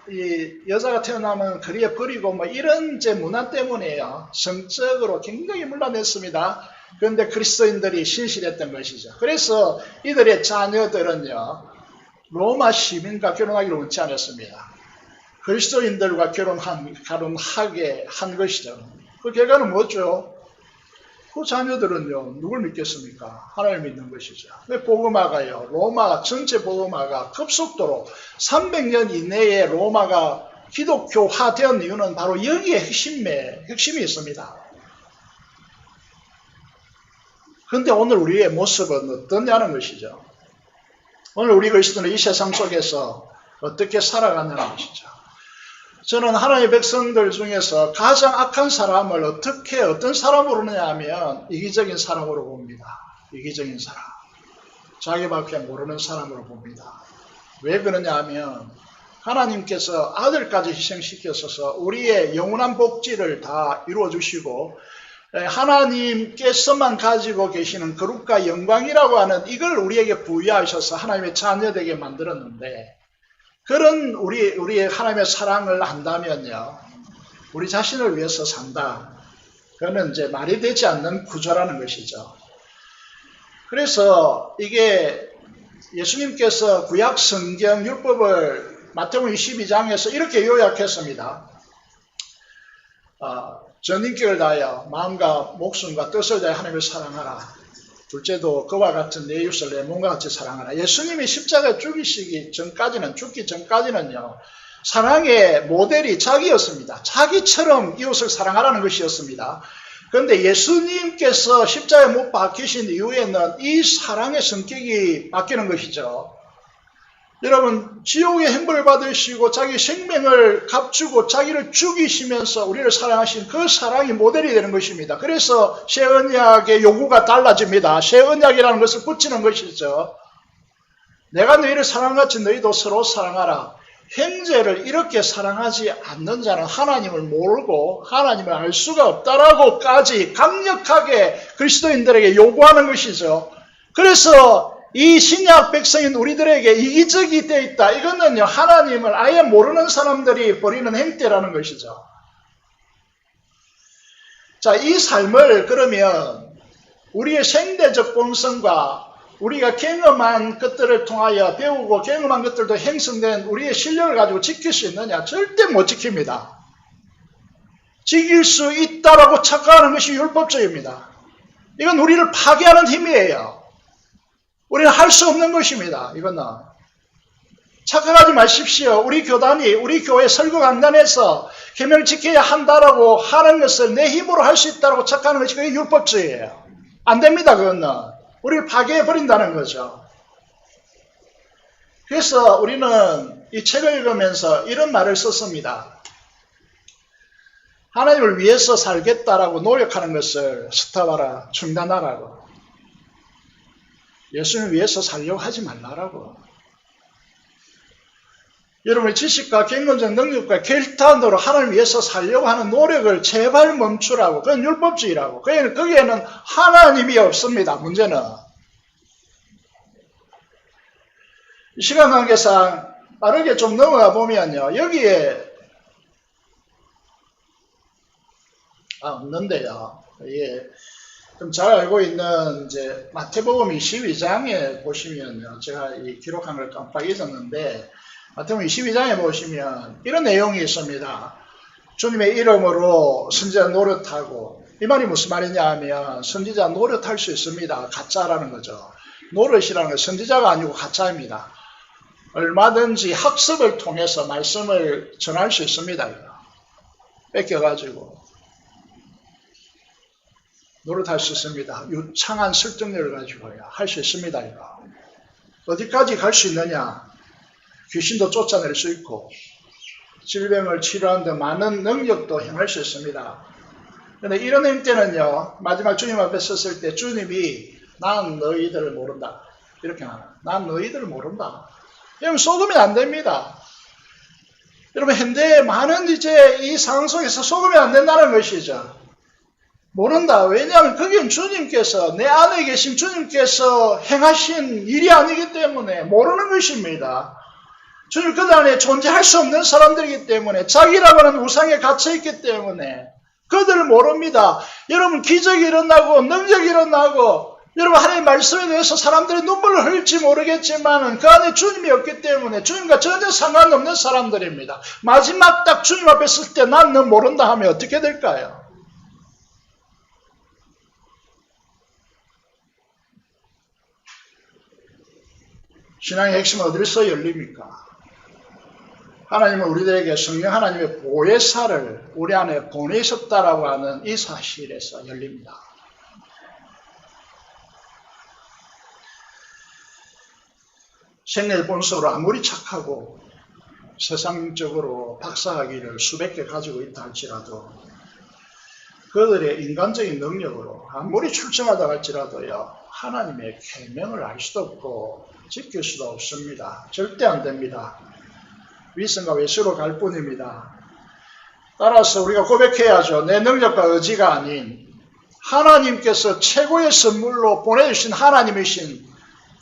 이 여자가 태어나면 거리에 버리고 이런 이제 문화 때문에요, 성적으로 굉장히 문란했습니다. 그런데 그리스도인들이 신실했던 것이죠. 그래서 이들의 자녀들은요, 로마 시민과 결혼하기를 원치 않았습니다. 그리스도인들과 결혼하게 한 것이죠. 그 결과는 뭐죠? 그 자녀들은요, 누굴 믿겠습니까? 하나님을 믿는 것이죠. 복음화가요, 로마 전체 복음화가 급속도로 300년 이내에 로마가 기독교화된 이유는 바로 여기에 핵심이 있습니다. 그런데 오늘 우리의 모습은 어떠냐는 것이죠. 오늘 우리 그리스도는 이 세상 속에서 어떻게 살아가냐는 것이죠. 저는 하나님의 백성들 중에서 가장 악한 사람을 어떤 사람으로 보느냐 하면 이기적인 사람으로 봅니다. 이기적인 사람. 자기밖에 모르는 사람으로 봅니다. 왜 그러냐 하면 하나님께서 아들까지 희생시켜서 우리의 영원한 복지를 다 이루어주시고 하나님께서만 가지고 계시는 거룩과 영광이라고 하는 이걸 우리에게 부여하셔서 하나님의 자녀되게 만들었는데, 그런 우리의 하나님의 사랑을 한다면요, 우리 자신을 위해서 산다. 그거는 이제 말이 되지 않는 구조라는 것이죠. 그래서 이게 예수님께서 구약 성경 율법을 마태복음 22장에서 이렇게 요약했습니다. 전인격을 다하여 마음과 목숨과 뜻을 다하여 하나님을 사랑하라. 둘째도 그와 같은 내 이웃을 내 몸과 같이 사랑하라. 예수님이 십자가에 죽기 전까지는요, 사랑의 모델이 자기였습니다. 자기처럼 이웃을 사랑하라는 것이었습니다. 그런데 예수님께서 십자가에 못 박히신 이후에는 이 사랑의 성격이 바뀌는 것이죠. 여러분, 지옥의 행벌을 받으시고 자기 생명을 값주고 자기를 죽이시면서 우리를 사랑하신 그 사랑이 모델이 되는 것입니다. 그래서 새 언약의 요구가 달라집니다. 새 언약이라는 것을 붙이는 것이죠. 내가 너희를 사랑같이 너희도 서로 사랑하라. 형제를 이렇게 사랑하지 않는 자는 하나님을 모르고 하나님을 알 수가 없다라고까지 강력하게 그리스도인들에게 요구하는 것이죠. 그래서 이 신약 백성인 우리들에게 이기적이 되어 있다. 이거는요, 하나님을 아예 모르는 사람들이 벌이는 행태라는 것이죠. 자, 이 삶을 그러면 우리의 생대적 본성과 우리가 경험한 것들을 통하여 배우고 경험한 것들도 형성된 우리의 실력을 가지고 지킬 수 있느냐? 절대 못 지킵니다. 지킬 수 있다라고 착각하는 것이 율법주의입니다. 이건 우리를 파괴하는 힘이에요. 우리는 할 수 없는 것입니다. 이거는. 착각하지 마십시오. 우리 교단이 우리 교회 설교 강단에서 계명 지켜야 한다라고 하는 것을 내 힘으로 할 수 있다라고 착각하는 것이 그게 율법주의예요. 안 됩니다. 그거는. 우리를 파괴해버린다는 거죠. 그래서 우리는 이 책을 읽으면서 이런 말을 썼습니다. 하나님을 위해서 살겠다라고 노력하는 것을 스탑하라, 중단하라고. 예수님을 위해서 살려고 하지 말라라고. 여러분의 지식과 경험적 능력과 결단으로 하나님을 위해서 살려고 하는 노력을 제발 멈추라고. 그건 율법주의라고. 거기에는 하나님이 없습니다. 문제는. 시간 관계상 빠르게 좀 넘어가 보면요. 여기에 없는데요. 예. 좀 잘 알고 있는 이제 마태복음 22장에 보시면요. 제가 이 기록한 걸 깜빡 잊었는데 마태복음 22장에 보시면 이런 내용이 있습니다. 주님의 이름으로 선지자 노릇하고, 이 말이 무슨 말이냐 하면 선지자 노릇할 수 있습니다. 가짜라는 거죠. 노릇이라는 건 선지자가 아니고 가짜입니다. 얼마든지 학습을 통해서 말씀을 전할 수 있습니다. 뺏겨가지고 노릇할 수 있습니다. 유창한 설득력을 가지고요. 할 수 있습니다. 이거. 어디까지 갈 수 있느냐? 귀신도 쫓아낼 수 있고 질병을 치료하는 데 많은 능력도 행할 수 있습니다. 그런데 이런 행태는요. 마지막 주님 앞에 섰을 때 주님이 난 너희들을 모른다. 이렇게 말합니다. 난 너희들을 모른다. 여러분 속으면 안 됩니다. 여러분 현대에 많은 이제 이 상황 속에서 속으면 안 된다는 것이죠. 모른다. 왜냐하면 그게 주님께서 내 안에 계신 주님께서 행하신 일이 아니기 때문에 모르는 것입니다. 주님 그 안에 존재할 수 없는 사람들이기 때문에 자기라고 하는 우상에 갇혀있기 때문에 그들을 모릅니다. 여러분 기적이 일어나고 능력이 일어나고 여러분 하나님의 말씀에 대해서 사람들이 눈물을 흘릴지 모르겠지만 그 안에 주님이 없기 때문에 주님과 전혀 상관없는 사람들입니다. 마지막 딱 주님 앞에 설 때 난 너 모른다 하면 어떻게 될까요? 신앙의 핵심은 어디서 열립니까? 하나님은 우리들에게 성령 하나님의 보혜사를 우리 안에 보내셨다라고 하는 이 사실에서 열립니다. 생애 본성으로 아무리 착하고 세상적으로 박사학위를 수백 개 가지고 있다 할지라도 그들의 인간적인 능력으로 아무리 출중하다 할지라도요. 하나님의 계명을 알 수도 없고 지킬 수도 없습니다. 절대 안 됩니다. 위선과 외수로 갈 뿐입니다. 따라서 우리가 고백해야죠. 내 능력과 의지가 아닌 하나님께서 최고의 선물로 보내주신 하나님이신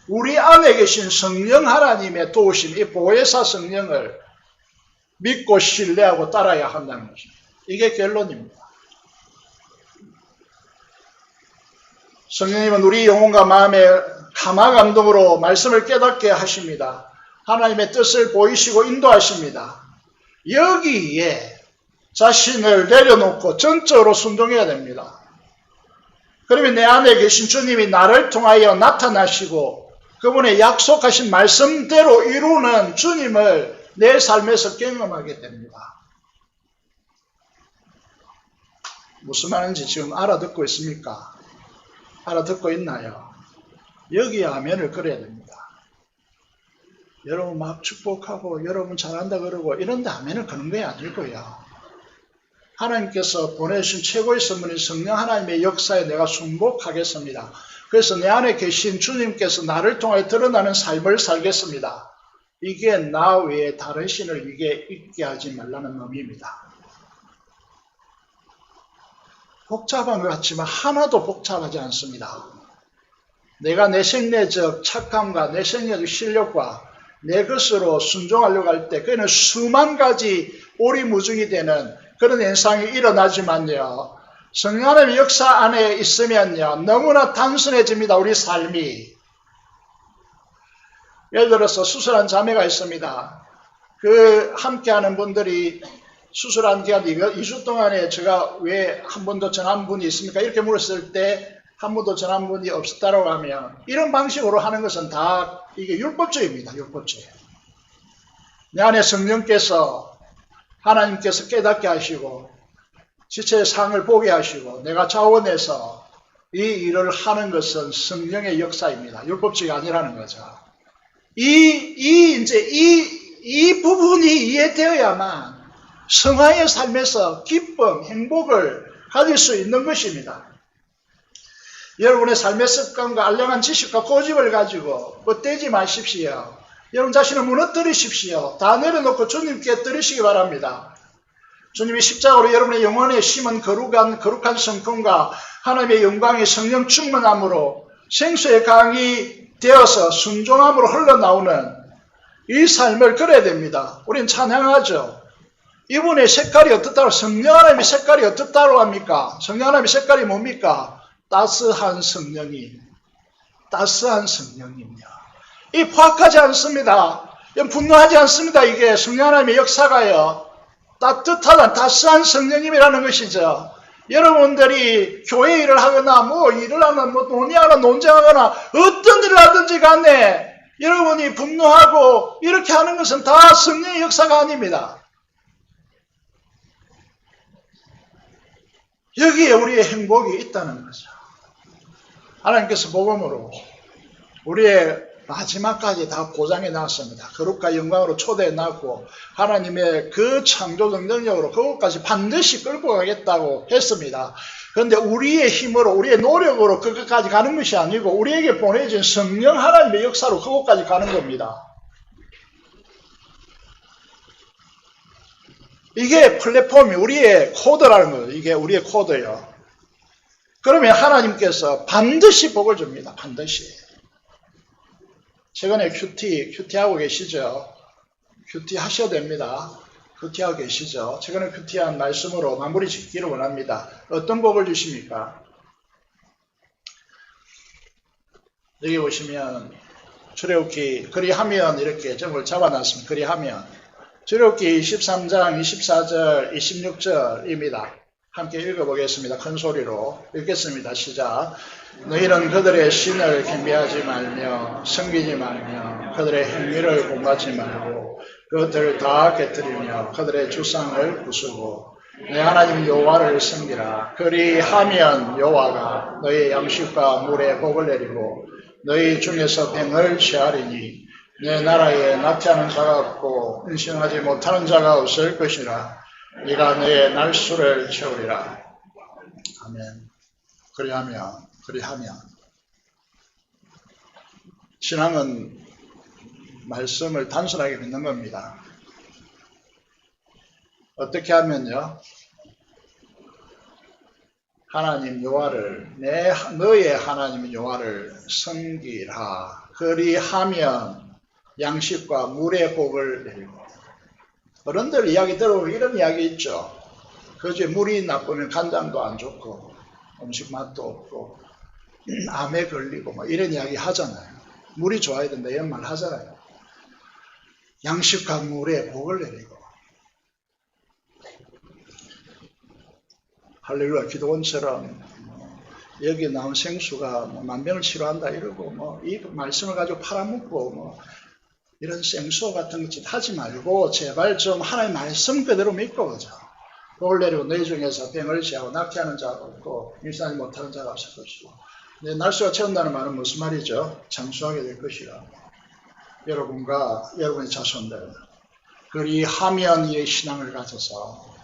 우리 안에 계신 성령 하나님의 도우심, 이 보혜사 성령을 믿고 신뢰하고 따라야 한다는 것입니다. 이게 결론입니다. 성령님은 우리 영혼과 마음에 감화 감동으로 말씀을 깨닫게 하십니다. 하나님의 뜻을 보이시고 인도하십니다. 여기에 자신을 내려놓고 전적으로 순종해야 됩니다. 그러면 내 안에 계신 주님이 나를 통하여 나타나시고 그분의 약속하신 말씀대로 이루는 주님을 내 삶에서 경험하게 됩니다. 무슨 말인지 지금 알아듣고 있습니까? 알아듣고 있나요? 여기에 아멘을 걸어야 됩니다. 여러분 막 축복하고 여러분 잘한다 그러고 이런데 아멘을 거는 게 아니고요. 하나님께서 보내주신 최고의 선물인 성령 하나님의 역사에 내가 순복하겠습니다. 그래서 내 안에 계신 주님께서 나를 통해 드러나는 삶을 살겠습니다. 이게 나 외에 다른 신을 위에 있게 하지 말라는 의미입니다. 복잡한 것 같지만 하나도 복잡하지 않습니다. 내가 내 생내적 착함과 내 생내적 실력과 내 것으로 순종하려고 할 때 그는 수만 가지 오리무중이 되는 그런 현상이 일어나지만요. 성령 하나님의 역사 안에 있으면요. 너무나 단순해집니다. 우리 삶이. 예를 들어서 수술한 자매가 있습니다. 그 함께하는 분들이 수술한 기간 2주 동안에 제가 왜 한 번도 전한 분이 있습니까? 이렇게 물었을 때 한 번도 전한 분이 없었다고 하면 이런 방식으로 하는 것은 다 이게 율법주의입니다. 율법주의. 내 안에 성령께서 하나님께서 깨닫게 하시고 지체의 상을 보게 하시고 내가 자원해서 이 일을 하는 것은 성령의 역사입니다. 율법주의가 아니라는 거죠. 이 부분이 이해되어야만 성화의 삶에서 기쁨, 행복을 가질 수 있는 것입니다. 여러분의 삶의 습관과 알량한 지식과 고집을 가지고 뻗대지 마십시오. 여러분 자신을 무너뜨리십시오. 다 내려놓고 주님께 드리시기 바랍니다. 주님이 십자가로 여러분의 영혼에 심은 거룩한 성품과 하나님의 영광의 성령 충만함으로 생수의 강이 되어서 순종함으로 흘러나오는 이 삶을 그려야 됩니다. 우리는 찬양하죠. 이분의 색깔이 어떻다고, 성령 하나님의 색깔이 어떻다고 합니까? 성령 하나님의 색깔이 뭡니까? 따스한 성령이, 따스한 성령이며. 이 포악하지 않습니다. 분노하지 않습니다. 이게 성령 하나님의 역사가요. 따뜻하다, 따스한 성령님이라는 것이죠. 여러분들이 교회 일을 하거나 일을 하거나 논의하거나 논쟁하거나 어떤 일을 하든지 간에 여러분이 분노하고 이렇게 하는 것은 다 성령의 역사가 아닙니다. 여기에 우리의 행복이 있다는 거죠. 하나님께서 복음으로 우리의 마지막까지 다 보장해 놨습니다. 거룩과 영광으로 초대해 놨고 하나님의 그 창조적 능력으로 그것까지 반드시 끌고 가겠다고 했습니다. 그런데 우리의 힘으로 우리의 노력으로 그것까지 가는 것이 아니고 우리에게 보내진 성령 하나님의 역사로 그것까지 가는 겁니다. 이게 플랫폼이 우리의 코드라는 거예요. 이게 우리의 코드예요. 그러면 하나님께서 반드시 복을 줍니다. 반드시. 최근에 큐티 하고 계시죠? 큐티 하셔야 됩니다. 큐티 하고 계시죠? 최근에 큐티한 말씀으로 마무리 짓기를 원합니다. 어떤 복을 주십니까? 여기 보시면 출애굽기 그리하면 이렇게 점을 잡아놨습니다. 그리하면 출애굽기 23장 24절 26절입니다. 함께 읽어보겠습니다. 큰 소리로 읽겠습니다. 시작. 너희는 그들의 신을 경배하지 말며 섬기지 말며 그들의 행위를 본받지 말고 그것들을 다 깨뜨리며 그들의 주상을 부수고 내 하나님 여호와를 섬기라. 그리하면 여호와가 너희 양식과 물에 복을 내리고 너희 중에서 병을 취하리니 내 나라에 나태하는 자가 없고 은신하지 못하는 자가 없을 것이라. 네가 너의 날수를 채우리라. 아멘. 그리하면 신앙은 말씀을 단순하게 믿는 겁니다. 어떻게 하면요? 하나님 여호와를 너의 하나님 여호와를 섬기라. 그리하면 양식과 물의 복을 내리고. 어른들 이야기 들어보면 이런 이야기 있죠. 그저 물이 나쁘면 간장도 안 좋고 음식 맛도 없고 암에 걸리고 이런 이야기 하잖아요. 물이 좋아야 된다 이런 말 하잖아요. 양식과 물의 복을 내리고. 할렐루야. 기도원처럼 여기 나온 생수가 만병을 치료한다 이러고 이 말씀을 가지고 팔아먹고 이런 생수호 같은 짓 하지 말고 제발 좀 하나님 말씀 그대로 믿고 그죠. 복을 내리고 너희 중에서 병을 제하고 낫게 하는 자가 없고 일어나지 못하는 자가 없을 것이고. 날수가 채운다는 말은 무슨 말이죠? 장수하게 될 것이라. 여러분과 여러분의 자손들 그리하면 이의 신앙을 가져서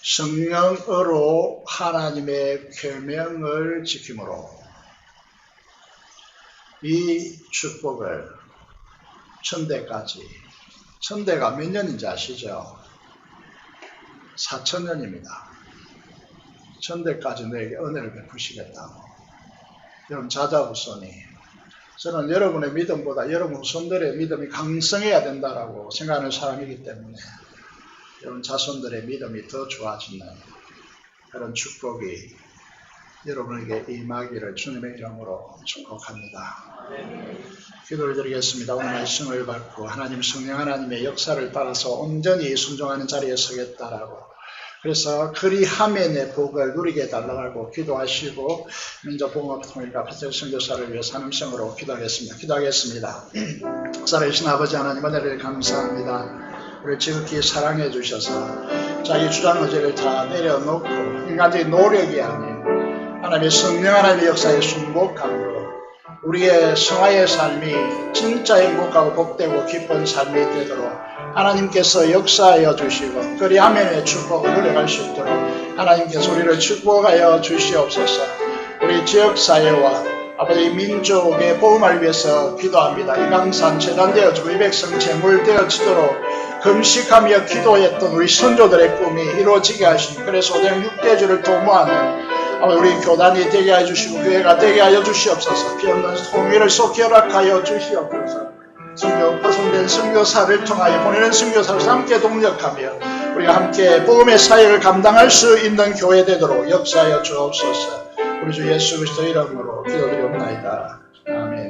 성령으로 하나님의 계명을 지킴으로 이 축복을 천대까지, 천대가 몇 년인지 아시죠? 4,000년입니다. 천대까지 너에게 은혜를 베푸시겠다고. 여러분 자자후손이, 저는 여러분의 믿음보다 여러분 후손들의 믿음이 강성해야 된다라고 생각하는 사람이기 때문에 여러분 자손들의 믿음이 더 좋아지는 그런 축복이 여러분에게 임하기를 주님의 이름으로 축복합니다. 기도를 드리겠습니다. 오늘 말씀을 받고 하나님 성령 하나님의 역사를 따라서 온전히 순종하는 자리에 서겠다라고, 그래서 그리하면 내 복을 누리게 해달라고 기도하시고 민족봉합통일과 파트너 선교사를 위해 산음성으로 기도하겠습니다. 살아계신 아버지 하나님 은혜를 감사합니다. 우리를 지극히 사랑해 주셔서 자기 주장 의지를 다 내려놓고 인간적인 노력이 아닌 하나님의 성령 하나님의 역사에 순복함으로 우리의 성화의 삶이 진짜 행복하고 복되고 기쁜 삶이 되도록 하나님께서 역사하여 주시고 그리하면의 축복을 누려갈 수 있도록 하나님께서 우리를 축복하여 주시옵소서. 우리 지역사회와 아버지 민족의 복음을 위해서 기도합니다. 이 강산 재단되어지고 이 백성 재물되어지도록 금식하며 기도했던 우리 선조들의 꿈이 이루어지게 하시니, 그래서 오늘 육대주를 도모하는 우리 교단이 되게 해주시고 교회가 되게 하여 주시옵소서. 피없는 통일을 속히 허락하여 주시옵소서. 파송된 선교사를 통하여 보내는 선교사를 함께 동력하며 우리가 함께 복음의 사역을 감당할 수 있는 교회 되도록 역사하여 주옵소서. 우리 주 예수 그리스도 이름으로 기도드리옵나이다. 아멘.